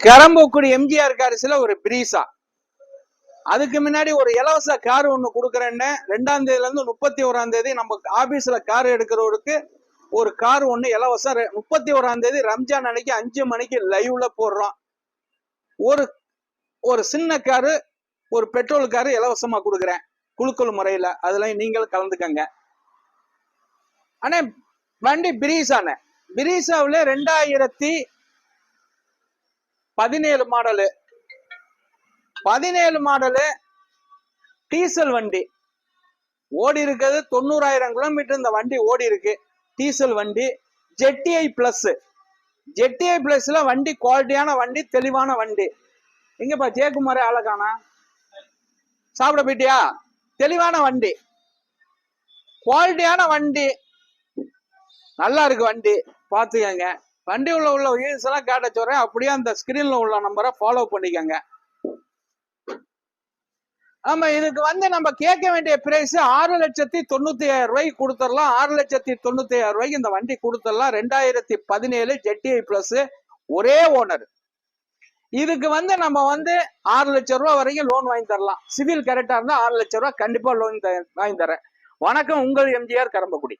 கரம்பக்குடி எம்ஜிஆர் காரிசில ஒரு பிரீசா, அதுக்கு முன்னாடி ஒரு இலவச கார் ஒண்ணு கொடுக்குறேன்னு 2ஆம் தேதியில இருந்து 31ஆம் தேதி நம்ம ஆபீஸ்ல கார் எடுக்கிறவருக்கு ஒரு கார் ஒண்ணு இலவசம். 31ஆம் தேதி ரம்ஜான் அன்னைக்கு 5 மணிக்கு லைவ்ல போடுறோம். ஒரு ஒரு சின்ன காரு, ஒரு பெட்ரோல் காரு இலவசமா கொடுக்குறேன் குழுக்கள் முறையில. அதுல நீங்களும் கலந்துக்கங்க. ஆனா வண்டி பிரீசான பிரீசாவில 2017 மாடலு 17 மாடலு டீசல் வண்டி ஓடி இருக்குது. 90,000 கிலோமீட்டர் இந்த வண்டி ஓடி இருக்கு. டீசல் வண்டி. ஜெட்டிஐ பிளஸ், ஜெட்டிஐ பிளஸ்ல வண்டி குவாலிட்டியான வண்டி, தெளிவான வண்டி. எங்கப்பா ஜெயக்குமாரே ஆளக்கானா? சாப்பிட போயிட்டியா? தெளிவான வண்டி, குவாலிட்டியான வண்டி, நல்லா இருக்கு வண்டி, பாத்துக்கங்க. வண்டி உள்ள யூஸ் எல்லாம் கேட்ட சொல்றேன். அப்படியே அந்த ஸ்கிரீன்ல உள்ள நம்பரை ஃபாலோ பண்ணிக்கங்க. ஆமா, இதுக்கு நம்ம கேட்க வேண்டிய பிரைஸ் 6,95,000 ரூபாய்க்கு கொடுத்துடலாம். 6,95,000 ரூபாய்க்கு இந்த வண்டி கொடுத்துடலாம். 2017 ஜெட்டிஐ பிளஸ், ஒரே ஓனர். இதுக்கு நம்ம 6 லட்சம் ரூபாய் வரைக்கும் லோன் வாங்கி தரலாம். சிவில் கரெக்டா இருந்தா 6 லட்சம் ரூபாய் கண்டிப்பா லோன் வாங்கி தரேன். வணக்கம், உங்கள் எம்ஜிஆர் கரம்பக்குடி.